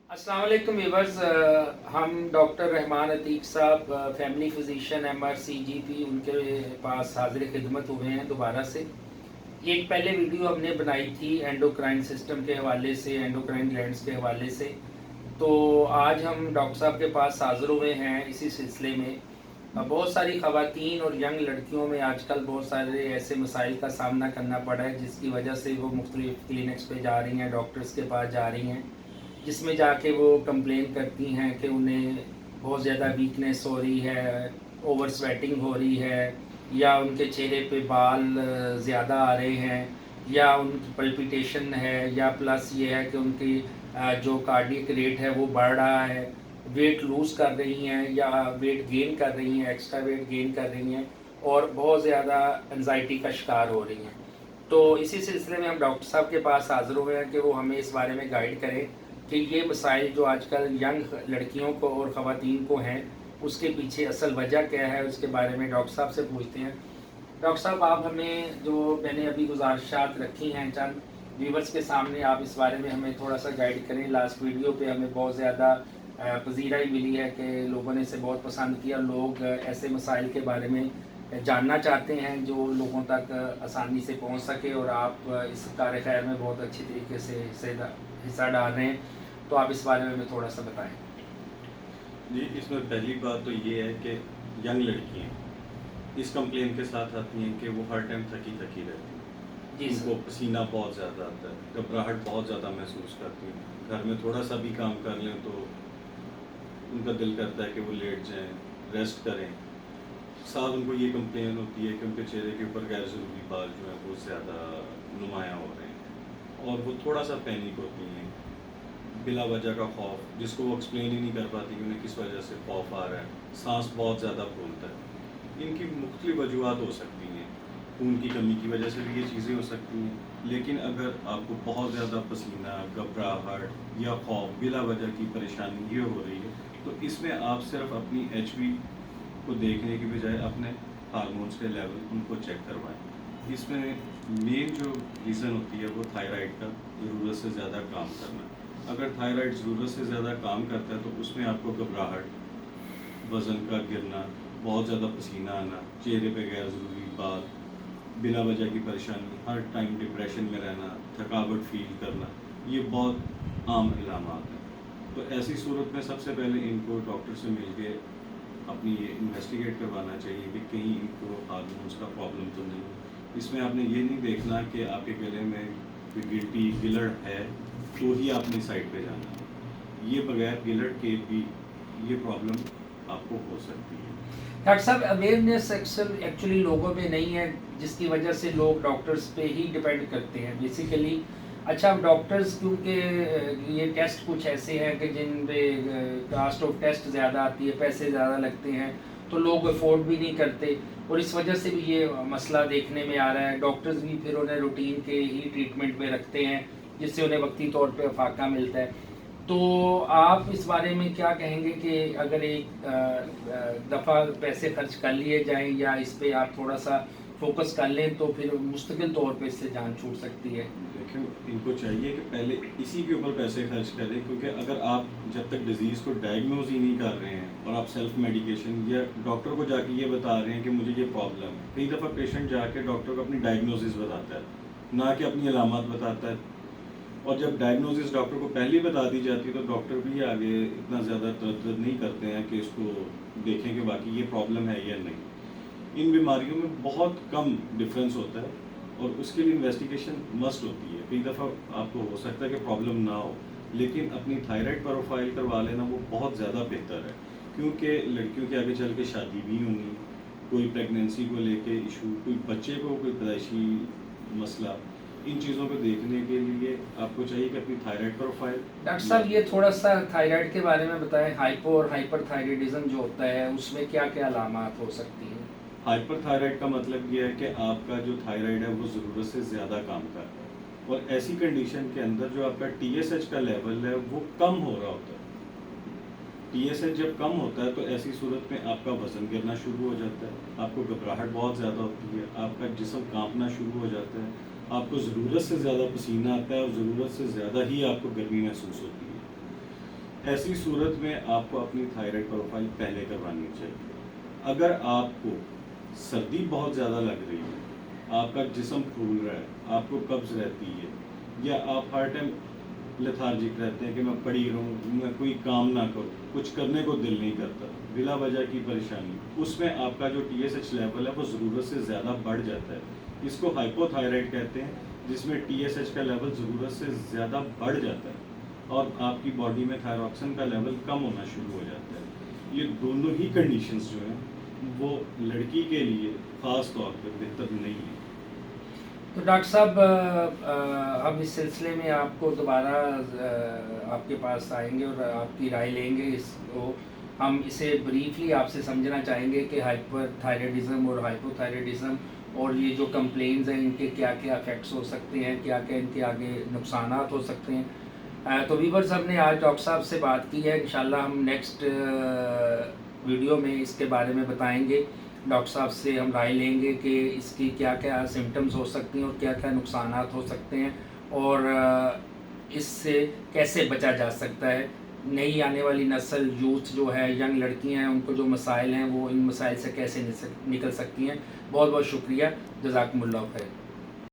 अस्सलाम वालेकुम व्यूअर्स। हम डॉक्टर रहमान अतीक साहब फैमिली फिजिशियन MRCGP उनके पास हाजिर खिदमत हुए हैं दोबारा से। ये एक पहले वीडियो हमने बनाई थी एंडोक्राइन सिस्टम के हवाले से, एंडोक्राइन ग्लैंड्स के हवाले से। तो आज हम डॉक्टर साहब के पास हाजिर हुए हैं इसी सिलसिले में। बहुत सारी ख़वातीन और यंग लड़कियों में आजकल बहुत सारे ऐसे मसाइल का सामना करना पड़ा है जिसकी वजह से वो मुख्तलिफ क्लिनिक्स पे जा रही हैं, डॉक्टर्स के पास जा रही हैं, जिसमें जाके वो कंप्लेन करती हैं कि उन्हें बहुत ज़्यादा वीकनेस हो रही है, ओवर स्वेटिंग हो रही है, या उनके चेहरे पे बाल ज़्यादा आ रहे हैं, या उनकी पल्पिटेशन है, या प्लस ये है कि उनकी जो कार्डियक रेट है वो बढ़ रहा है, वेट लूज़ कर रही हैं या वेट गेन कर रही हैं, एक्स्ट्रा वेट गेन कर रही हैं, और बहुत ज़्यादा एनजाइटी का शिकार हो रही हैं। तो इसी सिलसिले में हम डॉक्टर साहब के पास हाज़िर हुए हैं कि वो हमें इस बारे में गाइड करें कि ये मसाइल जो आजकल यंग लड़कियों को और ख़वातीन को हैं, उसके पीछे असल वजह क्या है, उसके बारे में डॉक्टर साहब से पूछते हैं। डॉक्टर साहब, आप हमें जो मैंने अभी गुजारिशात रखी हैं चंद व्यूवर्स के सामने, आप इस बारे में हमें थोड़ा सा गाइड करें। लास्ट वीडियो पे हमें बहुत ज़्यादा पजीराई मिली है कि लोगों ने इसे बहुत पसंद किया। लोग ऐसे मसाइल के बारे में जानना चाहते हैं जो लोगों तक आसानी से पहुंच सके, और आप इस कार खैर में बहुत अच्छी तरीके से हिस्सा डाल रहे हैं। तो आप इस बारे में हमें थोड़ा सा बताएं। जी, इसमें पहली बात तो ये है कि यंग लड़कियाँ इस कंप्लेन के साथ आती हैं कि वो हर टाइम थकी थकी रहती हैं, जी उनको सर। पसीना बहुत ज़्यादा आता है, घबराहट बहुत ज़्यादा महसूस करती हैं। घर में थोड़ा सा भी काम कर लें तो उनका दिल करता है कि वो लेट जाएं, रेस्ट करें। साथ उनको ये कंप्लेन होती है कि उनके चेहरे के ऊपर गैर ज़रूरी बाल जो हैं वो ज़्यादा नुमायाँ हो रहे हैं, और वो थोड़ा सा पैनिक होती हैं। बिला वजह का खौफ, जिसको वो एक्सप्लेन ही नहीं कर पाती कि उन्हें किस वजह से खौफ आ रहा है। सांस बहुत ज़्यादा फूलता है। इनकी मुख्तलिफ वजूहत हो सकती हैं। खून की कमी की वजह से भी ये चीज़ें हो सकती हैं, लेकिन अगर आपको बहुत ज़्यादा पसीना, घबराहट या खौफ, बिला वजह की परेशानी ये हो रही है, तो इसमें आप सिर्फ अपनी HB को देखने की बजाय अपने हार्मोन्स के लेवल उनको चेक करवाएं। इसमें मेन जो रीज़न होती है वो थायराइड का ज़रूरत से ज़्यादा काम करना। अगर थायराइड ज़रूरत से ज़्यादा काम करता है तो उसमें आपको घबराहट, वज़न का गिरना, बहुत ज़्यादा पसीना आना, चेहरे पे गैर ज़रूरी बाल, बिना वजह की परेशानी, हर टाइम डिप्रेशन में रहना, थकावट फील करना, ये बहुत आम इलामात हैं। तो ऐसी सूरत में सबसे पहले इनको डॉक्टर से मिल के अपनी ये इन्वेस्टिगेट करवाना चाहिए कि कहीं इनको हार्मोन्स का प्रॉब्लम तो नहीं है। इसमें आपने ये नहीं देखना कि आपके गले में कोई गिल्टी गिलड़ है तो ही आपने साइड पे जाना है। ये बगैर गिलड़ के भी ये प्रॉब्लम आपको हो सकती है। डॉक्टर साहब, अवेयरनेस एक्चुअली लोगों में नहीं है, जिसकी वजह से लोग डॉक्टर्स पे ही डिपेंड करते हैं बेसिकली। अच्छा, डॉक्टर्स क्योंकि ये टेस्ट कुछ ऐसे हैं कि जिन पे कास्ट ऑफ टेस्ट ज़्यादा आती है, पैसे ज़्यादा लगते हैं, तो लोग अफोर्ड भी नहीं करते, और इस वजह से भी ये मसला देखने में आ रहा है। डॉक्टर्स भी फिर उन्हें रूटीन के ही ट्रीटमेंट में रखते हैं, जिससे उन्हें वक्ती तौर पे फाका मिलता है। तो आप इस बारे में क्या कहेंगे कि अगर एक दफ़ा पैसे खर्च कर लिए जाएं, या इस पे आप थोड़ा सा फोकस कर लें, तो फिर मुस्तकिल तौर पे इससे जान छूट सकती है? देखिए, इनको चाहिए कि पहले इसी के ऊपर पैसे खर्च करें, क्योंकि अगर आप जब तक डिज़ीज़ को डायग्नोज ही नहीं कर रहे हैं और आप सेल्फ मेडिकेशन या डॉक्टर को जाके ये बता रहे हैं कि मुझे ये प्रॉब्लम है, कई दफ़ा पेशेंट जाके डॉक्टर को अपनी डायग्नोसिस बताता है, ना कि अपनी अलामत बताता है। और जब डायग्नोसिस डॉक्टर को पहले ही बता दी जाती है तो डॉक्टर भी आगे इतना ज़्यादा तरद्दुद नहीं करते हैं कि इसको देखें कि बाकी ये प्रॉब्लम है या नहीं। इन बीमारियों में बहुत कम डिफरेंस होता है और उसके लिए इन्वेस्टिगेशन मस्ट होती है। कई दफ़ा आपको हो सकता है कि प्रॉब्लम ना हो, लेकिन अपनी थायराइड प्रोफाइल करवा लेना वो बहुत ज़्यादा बेहतर है, क्योंकि लड़कियों के आगे चल के शादी भी होंगी, कोई प्रेगनेंसी को लेके इशू, कोई बच्चे को कोई पैदाइशी मसला, इन चीज़ों को देखने के लिए आपको चाहिए कि अपनी थायराइड प्रोफाइल। डॉक्टर साहब, ये थोड़ा सा थायराइड के बारे में बताएं। हाइपो और हाइपर थायराइडिज्म जो होता है, उसमें क्या क्या अलामात हो सकती हैं? हाइपर थायराइड का मतलब ये है कि आपका जो थायराइड है वो ज़रूरत से ज़्यादा काम कर रहा है, और ऐसी कंडीशन के अंदर जो आपका TSH का लेवल है वो कम हो रहा होता है। TSH जब कम होता है तो ऐसी सूरत में आपका वज़न गिरना शुरू हो जाता है, आपको घबराहट बहुत ज़्यादा होती है, आपका जिस्म कांपना शुरू हो जाता है, आपको ज़रूरत से ज़्यादा पसीना आता है और ज़रूरत से ज़्यादा ही आपको गर्मी महसूस होती है। ऐसी सूरत में आपको अपनी थायराइड प्रोफाइल पहले करवानी चाहिए। अगर आपको सर्दी बहुत ज़्यादा लग रही है, आपका जिस्म फूल रहा है, आपको कब्ज़ रहती है, या आप हर टाइम लेथार्जिक रहते हैं कि मैं पड़ी रहूँ, मैं कोई काम ना करूँ, कुछ करने को दिल नहीं करता, बिला वजह की परेशानी, उसमें आपका जो TSH लेवल है वो ज़रूरत से ज़्यादा बढ़ जाता है। इसको हाइपोथायराइड कहते हैं, जिसमें TSH का लेवल ज़रूरत से ज़्यादा बढ़ जाता है और आपकी बॉडी में थायरॉक्सिन का लेवल कम होना शुरू हो जाता है। ये दोनों ही कंडीशंस जो हैं वो लड़की के लिए ख़ास तौर पर बेहतर नहीं है। तो डॉक्टर साहब हम इस सिलसिले में आपको दोबारा आपके पास आएंगे और आपकी राय लेंगे। इसको हम इसे ब्रीफली आपसे समझना चाहेंगे कि हाइपरथायराइडिज्म और हाइपोथायराइडिज्म और ये जो कंप्लेंट्स हैं इनके क्या क्या इफेक्ट्स हो सकते हैं, क्या क्या इनके आगे नुकसानात हो सकते हैं। तो वीवर्स, हमने आज डॉक्टर साहब से बात की है। इंशाल्लाह हम नेक्स्ट वीडियो में इसके बारे में बताएंगे। डॉक्टर साहब से हम राय लेंगे कि इसकी क्या क्या सिम्टम्स हो सकती हैं और क्या क्या नुकसानात हो सकते हैं और इससे कैसे बचा जा सकता है। नई आने वाली नस्ल, यूथ जो है, यंग लड़कियां हैं, उनको जो मसाइल हैं वो इन मसाइल से कैसे निकल सकती हैं। बहुत बहुत शुक्रिया। जज़ाकुमुल्लाह खैर।